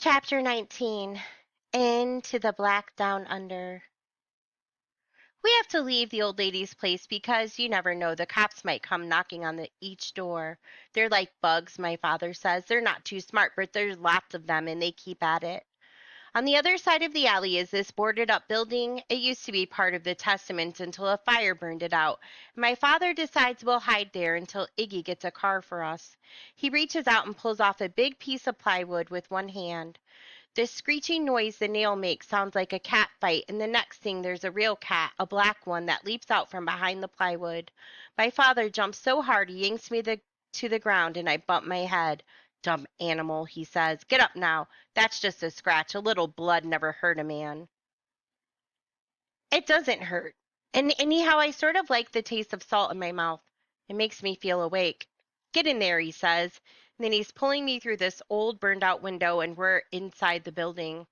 Chapter 19. Into the Black Down Under. We have to leave the old lady's place because you never know, the cops might come knocking on each door. They're like bugs, my father says. They're not too smart, but there's lots of them and they keep at it. On the other side of the alley is this boarded up building. It used to be part of the Testament until a fire burned it out. My father decides we'll hide there until Iggy gets a car for us. He reaches out and pulls off a big piece of plywood with one hand. The screeching noise the nail makes sounds like a cat fight, and the next thing there's a real cat, a black one, that leaps out from behind the plywood. My father jumps so hard he yanks me to the ground, and I bump my head. Dumb animal, he says. Get up now. That's just a scratch. A little blood never hurt a man. It doesn't hurt. And anyhow, I sort of like the taste of salt in my mouth. It makes me feel awake. Get in there, he says. And then he's pulling me through this old burned out window, and we're inside the building.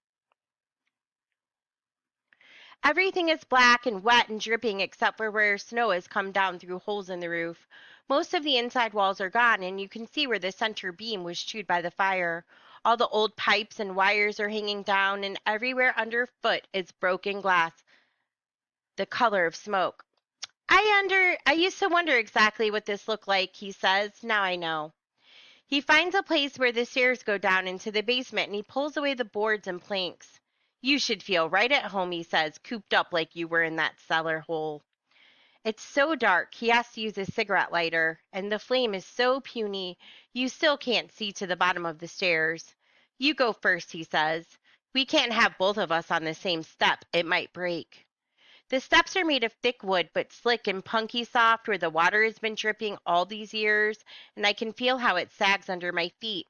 Everything is black and wet and dripping except for where snow has come down through holes in the roof. Most of the inside walls are gone, and you can see where the center beam was chewed by the fire. All the old pipes and wires are hanging down, and everywhere underfoot is broken glass, the color of smoke. I used to wonder exactly what this looked like, he says. Now I know. He finds a place where the stairs go down into the basement and he pulls away the boards and planks. You should feel right at home, he says, cooped up like you were in that cellar hole. It's so dark, he has to use a cigarette lighter, and the flame is so puny, you still can't see to the bottom of the stairs. You go first, he says. We can't have both of us on the same step. It might break. The steps are made of thick wood, but slick and punky soft where the water has been dripping all these years, and I can feel how it sags under my feet.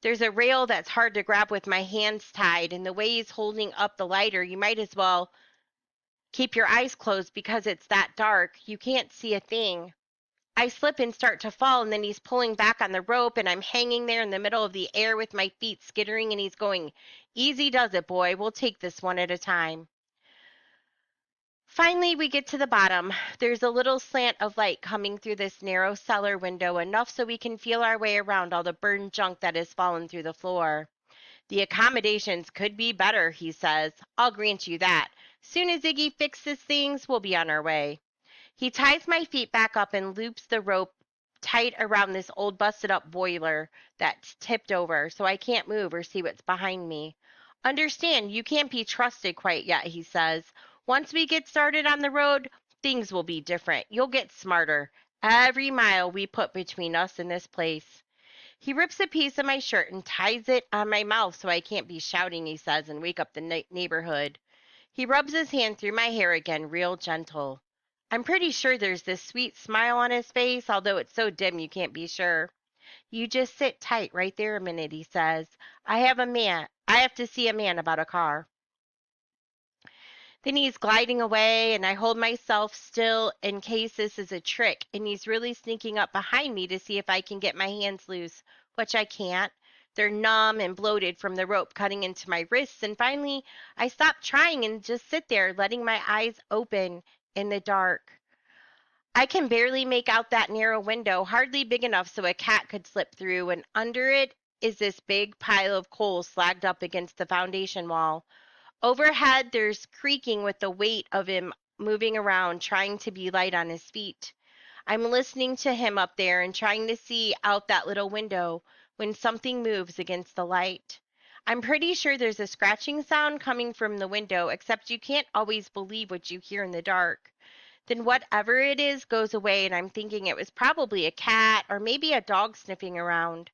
There's a rail that's hard to grab with my hands tied, and the way he's holding up the lighter, you might as well keep your eyes closed because it's that dark. You can't see a thing. I slip and start to fall, and then he's pulling back on the rope, and I'm hanging there in the middle of the air with my feet skittering, and he's going, easy does it, boy. We'll take this one at a time. Finally, we get to the bottom. There's a little slant of light coming through this narrow cellar window, enough so we can feel our way around all the burned junk that has fallen through the floor. The accommodations could be better, he says. I'll grant you that. Soon as Iggy fixes things, we'll be on our way. He ties my feet back up and loops the rope tight around this old busted up boiler that's tipped over so I can't move or see what's behind me. Understand, you can't be trusted quite yet, he says. Once we get started on the road, things will be different. You'll get smarter. Every mile we put between us and this place. He rips a piece of my shirt and ties it on my mouth so I can't be shouting, he says, and wake up the neighborhood. He rubs his hand through my hair again, real gentle. I'm pretty sure there's this sweet smile on his face, although it's so dim you can't be sure. You just sit tight right there a minute, he says. I have to see a man about a car. Then he's gliding away, and I hold myself still in case this is a trick, and he's really sneaking up behind me to see if I can get my hands loose, which I can't. They're numb and bloated from the rope cutting into my wrists, and finally I stop trying and just sit there, letting my eyes open in the dark. I can barely make out that narrow window, hardly big enough so a cat could slip through, and under it is this big pile of coal slagged up against the foundation wall. Overhead, there's creaking with the weight of him moving around, trying to be light on his feet. I'm listening to him up there and trying to see out that little window when something moves against the light. I'm pretty sure there's a scratching sound coming from the window, except you can't always believe what you hear in the dark. Then whatever it is goes away, and I'm thinking it was probably a cat or maybe a dog sniffing around.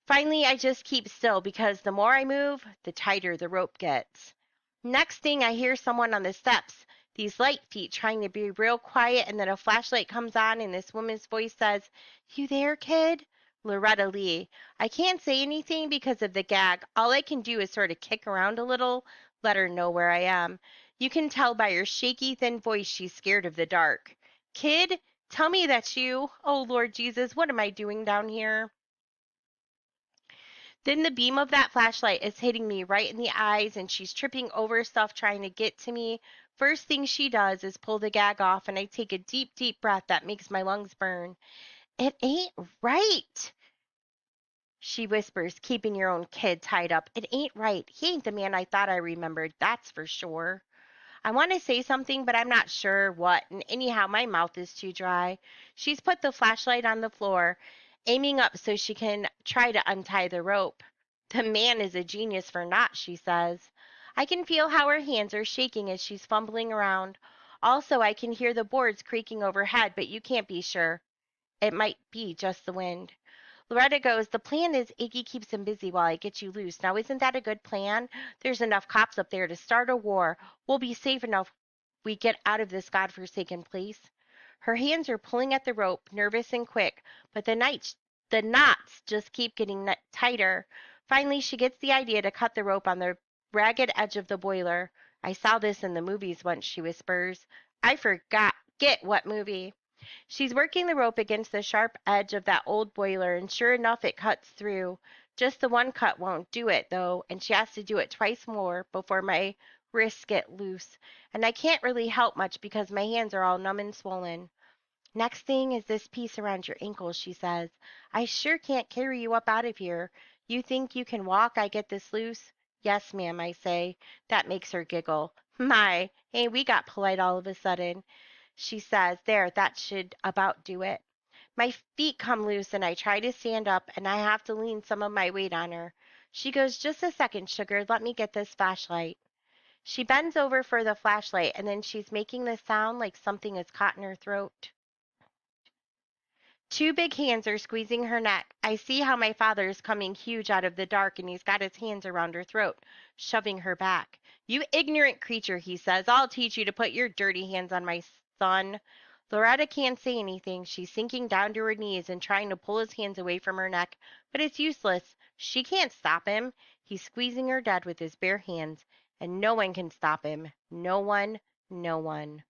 Finally, I just keep still because the more I move, the tighter the rope gets. Next thing, I hear someone on the steps, these light feet trying to be real quiet, and then a flashlight comes on, and this woman's voice says, You there, kid? Loretta Lee. I can't say anything because of the gag. All I can do is sort of kick around a little, let her know where I am. You can tell by her shaky, thin voice she's scared of the dark. Kid, tell me that's you. Oh, Lord Jesus, what am I doing down here? Then the beam of that flashlight is hitting me right in the eyes, and she's tripping over stuff trying to get to me. First thing she does is pull the gag off, and I take a deep, deep breath that makes my lungs burn. It ain't right. She whispers, keeping your own kid tied up. It ain't right. He ain't the man I thought I remembered, that's for sure. I want to say something, but I'm not sure what, and anyhow, my mouth is too dry. She's put the flashlight on the floor, aiming up so she can try to untie the rope. The man is a genius for knots, she says. I can feel how her hands are shaking as she's fumbling around. Also, I can hear the boards creaking overhead, but you can't be sure. It might be just the wind. Loretta goes, the plan is Iggy keeps him busy while I get you loose. Now, isn't that a good plan? There's enough cops up there to start a war. We'll be safe enough we get out of this godforsaken place. Her hands are pulling at the rope, nervous and quick, but the knots just keep getting tighter. Finally, she gets the idea to cut the rope on the ragged edge of the boiler. I saw this in the movies once, she whispers. I forgot. Get what movie? She's working the rope against the sharp edge of that old boiler, and sure enough, it cuts through. Just the one cut won't do it, though, and she has to do it twice more before my wrists get loose. And I can't really help much because my hands are all numb and swollen. Next thing is this piece around your ankle, she says. I sure can't carry you up out of here. You think you can walk? I get this loose? Yes, ma'am, I say. That makes her giggle. My, ain't we got polite all of a sudden. She says, there, that should about do it. My feet come loose and I try to stand up and I have to lean some of my weight on her. She goes, just a second, sugar, let me get this flashlight. She bends over for the flashlight and then she's making this sound like something is caught in her throat. Two big hands are squeezing her neck. I see how my father is coming huge out of the dark and he's got his hands around her throat, shoving her back. You ignorant creature, he says. I'll teach you to put your dirty hands on my son. Loretta can't say anything. She's sinking down to her knees and trying to pull his hands away from her neck, but it's useless. She can't stop him. He's squeezing her dead with his bare hands, and no one can stop him. No one, no one.